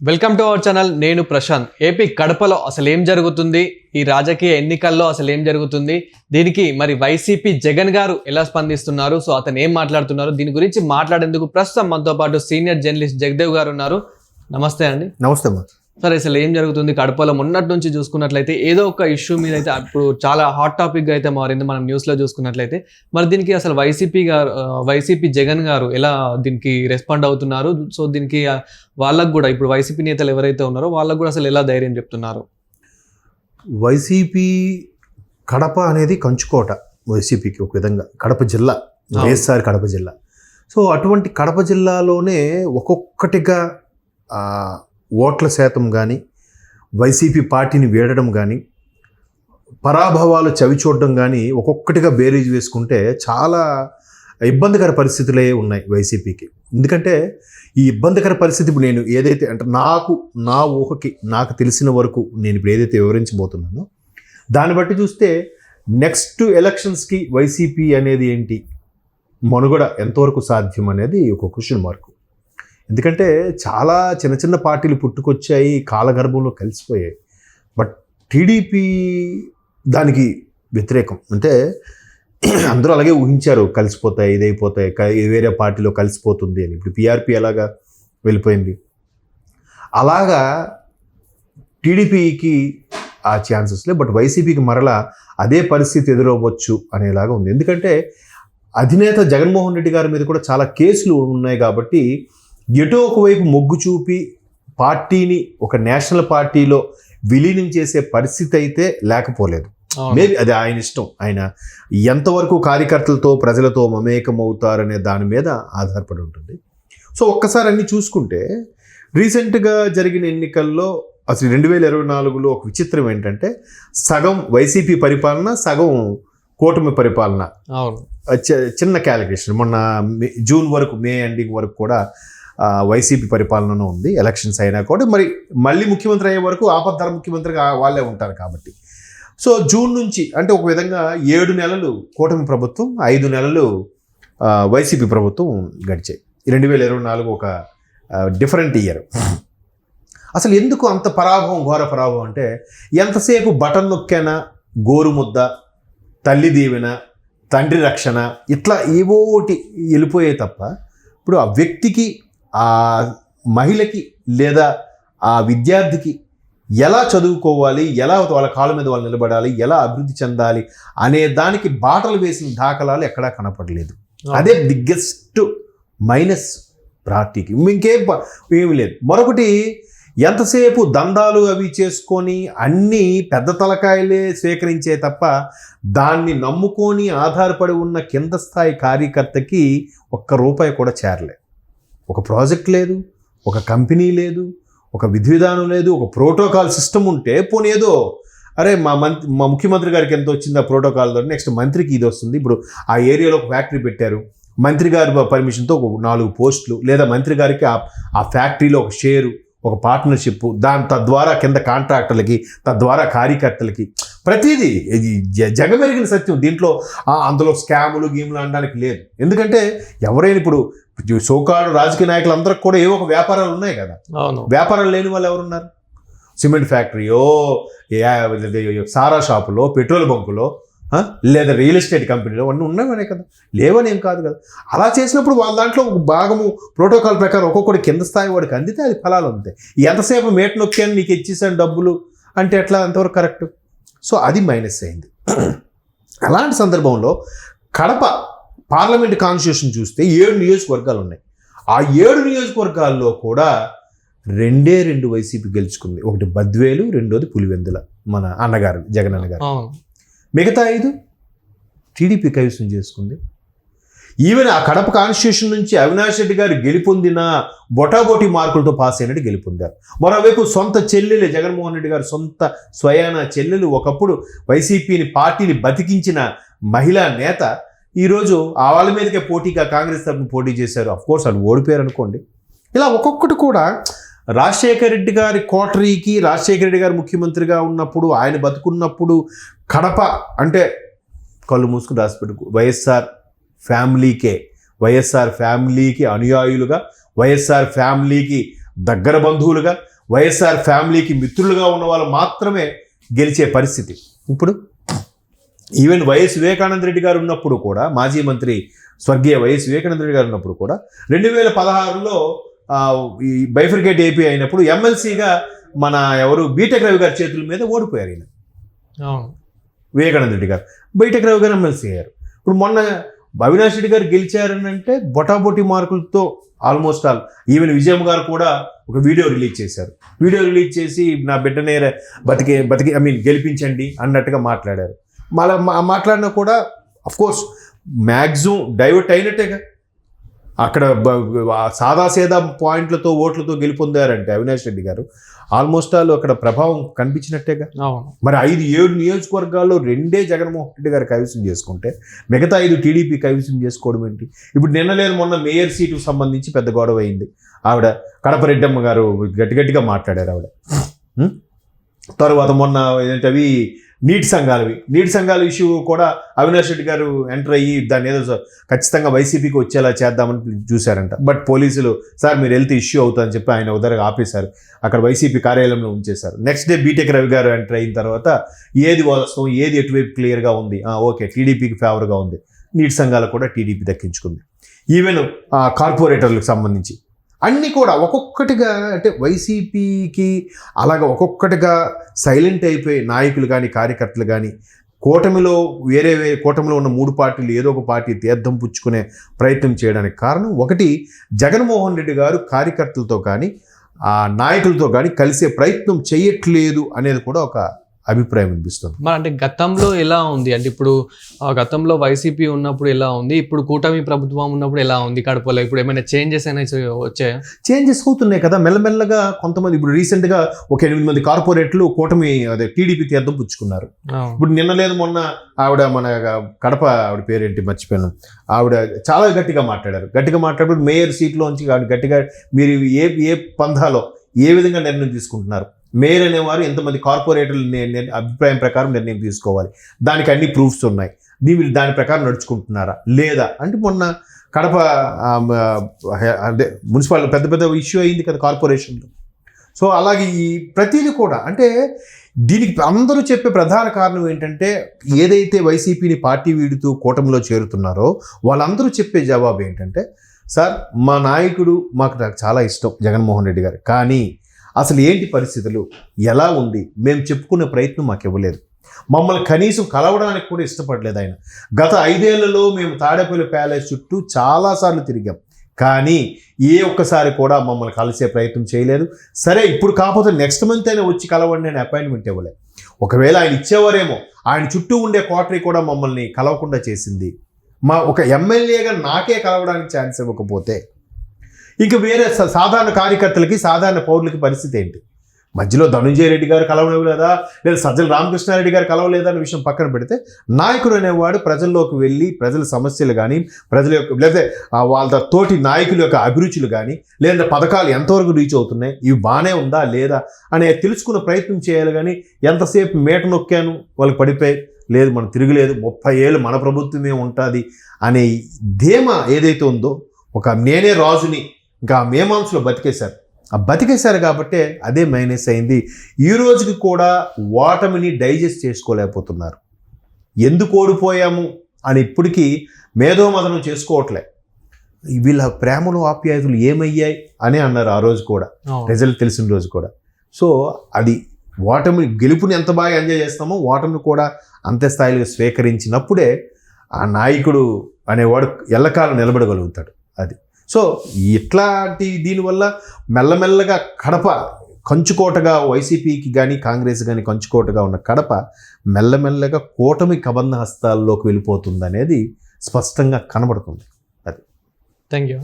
Welcome to our channel. నేను Prashanth. AP కడపలో అసలు ఏం జరుగుతుంది, ఈ రాజకీయ ఎన్నికల్లో అసలు ఏం జరుగుతుంది, దీనికి మరి వైసీపీ జగన్ గారు ఎలా స్పందిస్తున్నారు, సో అతను ఏం మాట్లాడుతున్నారు, దీని గురించి మాట్లాడేందుకు ప్రస్తుతం మనతో పాటు సీనియర్ జర్నలిస్ట్ జగదేవ్ గారు ఉన్నారు. నమస్తే అండి. నమస్తే సార్, అసలు ఏం జరుగుతుంది కడపలో? మొన్నటి నుంచి చూసుకున్నట్లయితే ఏదో ఒక ఇష్యూ మీద అయితే ఇప్పుడు చాలా హాట్ టాపిక్గా అయితే మారింది మనం న్యూస్లో చూసుకున్నట్లయితే. మరి దీనికి అసలు వైసీపీ జగన్ గారు ఎలా దీనికి రెస్పాండ్ అవుతున్నారు? సో దీనికి వాళ్ళకు కూడా ఇప్పుడు వైసీపీ నేతలు ఎవరైతే ఉన్నారో వాళ్ళకు కూడా అసలు ఎలా ధైర్యం చెప్తున్నారు? వైసీపీ కడప అనేది కంచుకోట. వైసీపీకి ఒక విధంగా కడప జిల్లా, వైఎస్ఆర్ కడప జిల్లా. సో అటువంటి కడప జిల్లాలోనే ఒక్కొక్కటిగా ఓట్ల శాతం కానీ, వైసీపీ పార్టీని వీడడం కానీ, పరాభవాలు చవిచూడడం కానీ ఒక్కొక్కటిగా బేరీజ్ వేసుకుంటే చాలా ఇబ్బందికర పరిస్థితులే ఉన్నాయి వైసీపీకి. ఎందుకంటే ఈ ఇబ్బందికర పరిస్థితి ఇప్పుడు నేను ఏదైతే అంటే నా ఊహకి నాకు తెలిసిన వరకు నేను ఇప్పుడు ఏదైతే వివరించబోతున్నానో దాన్ని బట్టి చూస్తే నెక్స్ట్ ఎలక్షన్స్కి వైసీపీ అనేది ఏంటి, మనుగడ ఎంతవరకు సాధ్యం అనేది ఒక క్వశ్చన్ మార్కు. ఎందుకంటే చాలా చిన్న చిన్న పార్టీలు పుట్టుకొచ్చాయి, కాలగర్భంలో కలిసిపోయాయి. బట్ టీడీపీ దానికి వ్యతిరేకం. అంటే అందరూ అలాగే ఊహించారు, కలిసిపోతాయి, ఇదైపోతాయి, వేరే పార్టీలో కలిసిపోతుంది అని. ఇప్పుడు పీఆర్పీ ఎలాగా వెళ్ళిపోయింది, అలాగా టీడీపీకి ఆ ఛాన్సెస్ లేవు. బట్ వైసీపీకి మరలా అదే పరిస్థితి ఎదురవ్వచ్చు అనేలాగా ఉంది. ఎందుకంటే అధినేత జగన్మోహన్ రెడ్డి గారి మీద కూడా చాలా కేసులు ఉన్నాయి కాబట్టి ఎటో ఒకవైపు మొగ్గు చూపి పార్టీని ఒక నేషనల్ పార్టీలో విలీనం చేసే పరిస్థితి అయితే లేకపోలేదు. మేబీ అది ఆయన ఇష్టం, ఆయన ఎంతవరకు కార్యకర్తలతో ప్రజలతో మమేకం అవుతారనే దాని మీద ఆధారపడి ఉంటుంది. సో ఒక్కసారి అన్ని చూసుకుంటే రీసెంట్గా జరిగిన ఎన్నికల్లో అసలు 2024లో ఒక విచిత్రం ఏంటంటే సగం వైసీపీ పరిపాలన, సగం కూటమి పరిపాలన. చిన్న క్యాలిక్యులేషన్, మొన్న జూన్ వరకు, మే ఎండింగ్ వరకు కూడా వైసీపీ పరిపాలన ఉంది. ఎలక్షన్స్ అయినా కూడా మళ్ళీ ముఖ్యమంత్రి అయ్యే వరకు ఆపద్ధర ముఖ్యమంత్రిగా వాళ్ళే ఉంటారు కాబట్టి. సో జూన్ నుంచి అంటే ఒక విధంగా 7 నెలలు కూటమి ప్రభుత్వం, 5 నెలలు వైసీపీ ప్రభుత్వం గడిచాయి. 2024 ఒక డిఫరెంట్ ఇయర్. అసలు ఎందుకు అంత ఘోర పరాభవం అంటే ఎంతసేపు బటన్ నొక్కానా గోరుముద్ద, తల్లి దీవెన, తండ్రి రక్షణ, ఇట్లా ఏవోటి వెళ్ళిపోయే తప్ప ఇప్పుడు ఆ వ్యక్తికి, ఆ మహిళకి లేదా ఆ విద్యార్థికి ఎలా చదువుకోవాలి, ఎలా వాళ్ళ కాళ్ళ మీద వాళ్ళు నిలబడాలి, ఎలా అభివృద్ధి చెందాలి అనే దానికి బాటలు వేసిన దాఖలాలు ఎక్కడా కనపడలేదు. అదే బిగ్గెస్ట్ మైనస్ పార్టీకి, ఏమి లేదు. మరొకటి, ఎంతసేపు దందాలు అవి చేసుకొని అన్నీ పెద్ద తలకాయలే స్వీకరించే తప్ప దాన్ని నమ్ముకొని ఆధారపడి ఉన్న కింద స్థాయి కార్యకర్తకి ₹1 కూడా చేరలేదు. ఒక ప్రాజెక్ట్ లేదు, ఒక కంపెనీ లేదు, ఒక విధి విధానం లేదు, ఒక ప్రోటోకాల్ సిస్టమ్ ఉంటే పోనీ ఏదో అరే మా ముఖ్యమంత్రి గారికి ఎంత వచ్చింది ఆ ప్రోటోకాల్ ద్వారా, నెక్స్ట్ మంత్రికి ఇది వస్తుంది. ఇప్పుడు ఆ ఏరియాలో ఒక ఫ్యాక్టరీ పెట్టారు, మంత్రి గారి పర్మిషన్తో ఒక 4 పోస్టులు, లేదా మంత్రి గారికి ఆ ఫ్యాక్టరీలో ఒక షేరు, ఒక పార్ట్నర్షిప్, తద్వారా కింద కాంట్రాక్టర్లకి, తద్వారా కార్యకర్తలకి ప్రతిదీ జగమెరిగిన సత్యం. దీంట్లో అందులో స్కాములు గీములు అనడానికి లేదు. ఎందుకంటే ఎవరైనా ఇప్పుడు సోకాడు రాజకీయ నాయకులు అందరికి కూడా ఏవో ఒక వ్యాపారాలు ఉన్నాయి కదా. వ్యాపారాలు లేని వాళ్ళు ఎవరున్నారు? సిమెంట్ ఫ్యాక్టరీయో, సారా షాపులో, పెట్రోల్ బంకులో, లేదా రియల్ ఎస్టేట్ కంపెనీలో అన్నీ ఉన్నాయనే కదా, లేవని ఏం కాదు కదా. అలా చేసినప్పుడు వాళ్ళ దాంట్లో ఒక భాగము ప్రోటోకాల్ ప్రకారం ఒక్కొక్కటి కింద స్థాయి వాడికి అందితే అది ఫలాలు ఉంటాయి. ఎంతసేపు మేట నొక్కాను నీకు ఇచ్చేసాను డబ్బులు అంటే ఎట్లా, అంతవరకు కరెక్ట్. సో అది మైనస్ అయింది. అలాంటి సందర్భంలో కడప పార్లమెంట్ కాన్స్టిట్యూషన్ చూస్తే 7 నియోజకవర్గాలు ఉన్నాయి. ఆ 7 నియోజకవర్గాల్లో కూడా 2 వైసీపీ గెలుచుకుంది. ఒకటి బద్వేలు, రెండోది పులివెందుల, మన అన్నగారు జగన్ అన్నగారు. మిగతా 5 టీడీపీ కైవసం చేసుకుంది. ఈవెన్ ఆ కడప కాన్స్టిట్యూషన్ నుంచి అవినాష్ రెడ్డి గారు గెలుపొందిన బొటాబోటి మార్కులతో పాస్ అయినట్టు గెలుపొందారు. మరోవైపు సొంత చెల్లెలు, జగన్మోహన్ రెడ్డి గారు సొంత స్వయాన చెల్లెలు, ఒకప్పుడు వైసీపీని పార్టీని బతికించిన మహిళా నేత, ఈరోజు ఆ వాళ్ళ మీదకే పోటీగా కాంగ్రెస్ తరఫున పోటీ చేశారు. అఫ్కోర్స్ వాళ్ళు ఓడిపోయారు అనుకోండి. ఇలా ఒక్కొక్కటి కూడా రాజశేఖర రెడ్డి గారి కోటరీకి, రాజశేఖర రెడ్డి గారు ముఖ్యమంత్రిగా ఉన్నప్పుడు, ఆయన బతుకున్నప్పుడు కడప అంటే కళ్ళు మూసుకుని రాసిపెట్టుకు వైఎస్ఆర్ ఫ్యామిలీకి అనుయాయులుగా, వైఎస్ఆర్ ఫ్యామిలీకి దగ్గర బంధువులుగా, వైఎస్ఆర్ ఫ్యామిలీకి మిత్రులుగా ఉన్న వాళ్ళు మాత్రమే గెలిచే పరిస్థితి. ఇప్పుడు ఈవెన్ వైఎస్ వివేకానంద రెడ్డి గారు ఉన్నప్పుడు కూడా, మాజీ మంత్రి స్వర్గీయ వైఎస్ వివేకానంద రెడ్డి గారు ఉన్నప్పుడు కూడా 2016లో ఈ బైఫర్కేట్ ఏపీ అయినప్పుడు ఎమ్మెల్సీగా మన ఎవరు బీటెక్ రవి గారి చేతుల మీద ఓడిపోయారు. ఈయన వివేకానంద రెడ్డి గారు బీటెక్ రవి గారు ఎమ్మెల్సీ అయ్యారు. ఇప్పుడు మొన్న అవినాష్ రెడ్డి గారు గెలిచారని అంటే బొటాబొటి మార్కులతో ఆల్మోస్ట్ ఆల్. ఈవెన్ విజయమ్మ గారు కూడా ఒక వీడియో రిలీజ్ చేశారు. వీడియో రిలీజ్ చేసి నా బిడ్డనే బతికి గెలిపించండి అన్నట్టుగా మాట్లాడారు. మళ్ళీ మాట్లాడినా కూడా అఫ్కోర్స్ మ్యాక్సిమం డైవర్ట్ అయినట్టేగా. అక్కడ సాదాసేదా పాయింట్లతో ఓట్లతో గెలుపొందారంటే అవినాష్ రెడ్డి గారు ఆల్మోస్ట్ ఆల్ అక్కడ ప్రభావం కనిపించినట్టేగా. మరి 5-7 నియోజకవర్గాల్లో 2 జగన్మోహన్ రెడ్డి గారు కైవసం చేసుకుంటే మిగతా 5 టీడీపీ కైవసం చేసుకోవడం ఏంటి? ఇప్పుడు నిన్న లేదు మొన్న మేయర్ సీటుకు సంబంధించి పెద్ద గొడవ అయింది. ఆవిడ కడప రెడ్డమ్మ గారు గట్టిగా మాట్లాడారు ఆవిడ. తర్వాత మొన్న ఏంటంటే నీటి సంఘాల ఇష్యూ కూడా అవినాష్ రెడ్డి గారు ఎంటర్ అయ్యి దాన్ని ఏదో ఖచ్చితంగా వైసీపీకి వచ్చేలా చేద్దామని చూశారంట. బట్ పోలీసులు సార్ మీరు వెళ్తే ఇష్యూ అవుతుందని చెప్పి ఆయన ఉదరగా ఆపేశారు. అక్కడ వైసీపీ కార్యాలయంలో ఉంచేశారు. నెక్స్ట్ డే బీటెక్ రవి గారు ఎంటర్ అయిన తర్వాత ఏది వాస్తవం, ఏది ఎటువైపు క్లియర్గా ఉంది, ఓకే టీడీపీకి ఫేవర్గా ఉంది, నీటి సంఘాలు కూడా టీడీపీ దక్కించుకుంది. ఈవెన్ కార్పొరేటర్లకు సంబంధించి అన్నీ కూడా ఒక్కొక్కటిగా అంటే వైసీపీకి అలాగ ఒక్కొక్కటిగా సైలెంట్ అయిపోయి నాయకులు కానీ కార్యకర్తలు కానీ కూటమిలో కూటమిలో ఉన్న 3 పార్టీలు ఏదో ఒక పార్టీ తీర్థం పుచ్చుకునే ప్రయత్నం చేయడానికి కారణం ఒకటి, జగన్మోహన్ రెడ్డి గారు కార్యకర్తలతో కానీ ఆ నాయకులతో కానీ కలిసే ప్రయత్నం చేయట్లేదు అనేది కూడా ఒక అభిప్రాయం వినిపిస్తుంది. మరి అంటే గతంలో ఎలా ఉంది అంటే ఇప్పుడు గతంలో వైసీపీ ఉన్నప్పుడు ఎలా ఉంది, ఇప్పుడు కూటమి ప్రభుత్వం ఉన్నప్పుడు ఎలా ఉంది కడపలో? ఇప్పుడు ఏమైనా చేంజెస్ అనేది వచ్చాయా? చేంజెస్ అవుతున్నాయి కదా మెల్లమెల్లగా. కొంతమంది ఇప్పుడు రీసెంట్గా ఒక 8 మంది కార్పొరేట్లు కూటమి టీడీపీ తీర్థం పుచ్చుకున్నారు. ఇప్పుడు నిన్న లేదు మొన్న ఆవిడ మన కడప ఆవిడ పేరేంటి మర్చిపోయాను, ఆవిడ చాలా గట్టిగా మాట్లాడారు. మేయర్ సీట్లోంచి ఆవిడ గట్టిగా మీరు ఏ పంథాలో ఏ విధంగా నిర్ణయం తీసుకుంటున్నారు, మేయర్ అనేవారు ఎంతమంది కార్పొరేటర్లు అభిప్రాయం ప్రకారం నిర్ణయం తీసుకోవాలి, దానికి అన్ని ప్రూఫ్స్ ఉన్నాయి, మీరు దాని ప్రకారం నడుచుకుంటున్నారా లేదా అంటే మొన్న కడప అదే మున్సిపాలిటీ పెద్ద ఇష్యూ అయింది కదా కార్పొరేషన్లో. సో అలాగే ఈ ప్రతిదీ కూడా అంటే దీనికి అందరూ చెప్పే ప్రధాన కారణం ఏంటంటే ఏదైతే వైసీపీని పార్టీ వీడుతూ కూటమిలో చేరుతున్నారో వాళ్ళందరూ చెప్పే జవాబు ఏంటంటే సార్ మా నాయకుడు నాకు చాలా ఇష్టం జగన్మోహన్ రెడ్డి గారు, కానీ అసలు ఏంటి పరిస్థితులు ఎలా ఉంది మేము చెప్పుకునే ప్రయత్నం మాకు ఇవ్వలేదు, మమ్మల్ని కనీసం కలవడానికి కూడా ఇష్టపడలేదు ఆయన. గత 5 ఏళ్లలో మేము తాడేపల్లి ప్యాలెస్ చుట్టూ చాలాసార్లు తిరిగాం, కానీ ఏ ఒక్కసారి కూడా మమ్మల్ని కలిసే ప్రయత్నం చేయలేదు. సరే ఇప్పుడు కాకపోతే నెక్స్ట్ మంత్ అయినా వచ్చి కలవండి అని అపాయింట్మెంట్ ఇవ్వలేదు. ఒకవేళ ఆయన ఇచ్చేవారేమో, ఆయన చుట్టూ ఉండే క్వార్టరీ కూడా మమ్మల్ని కలవకుండా చేసింది. మా ఒక ఎమ్మెల్యేగా నాకే కలవడానికి ఛాన్స్ ఇవ్వకపోతే ఇంక వేరే సాధారణ కార్యకర్తలకి సాధారణ పౌరులకి పరిస్థితి ఏంటి? మధ్యలో ధనుంజయ రెడ్డి గారు కలవలేదా, లేదా సజ్జల రామకృష్ణారెడ్డి గారు కలవలేదా అనే విషయం పక్కన పెడితే నాయకుడు అనేవాడు ప్రజల్లోకి వెళ్ళి ప్రజల సమస్యలు కానీ ప్రజల యొక్క లేదా వాళ్ళ తోటి నాయకుల యొక్క అభిరుచులు కానీ లేదా పథకాలు ఎంతవరకు రీచ్ అవుతున్నాయి, ఇవి బాగానే ఉందా లేదా అనే తెలుసుకునే ప్రయత్నం చేయాలి. కానీ ఎంతసేపు మేట నొక్కాను వాళ్ళకి పడిపోయి లేదు మనం తిరగలేదు 30 ఏళ్ళు మన ప్రభుత్వమే ఉంటుంది అనే ధీమా ఏదైతే ఉందో, ఒక నేనే రాజుని ఇంకా మేమాంసలో బతికేశారు కాబట్టి అదే మైనస్ అయింది. ఈ రోజుకి కూడా ఓటమిని డైజెస్ట్ చేసుకోలేకపోతున్నారు. ఎందుకు ఓడిపోయాము అని ఇప్పటికీ మేధోమదనం చేసుకోవట్లే. వీళ్ళ ప్రేమలు ఆప్యాయతలు ఏమయ్యాయి అని అన్నారు ఆ రోజు కూడా, రిజల్ట్ తెలిసిన రోజు కూడా. సో అది ఓటమి గెలుపుని ఎంత బాగా ఎంజాయ్ చేస్తామో ఓటమిని కూడా అంతే స్థాయిలో స్వీకరించినప్పుడే ఆ నాయకుడు అనేవాడు ఎల్లకాలం నిలబడగలుగుతాడు. అది సో ఇట్లాంటి దీనివల్ల మెల్లమెల్లగా కడప కంచుకోటగా వైసీపీకి కానీ కాంగ్రెస్ కానీ కంచుకోటగా ఉన్న కడప మెల్లమెల్లగా కూటమి కబంధ హస్తాల్లోకి వెళ్ళిపోతుంది అనేది స్పష్టంగా కనబడుతుంది. అది థ్యాంక్ యూ.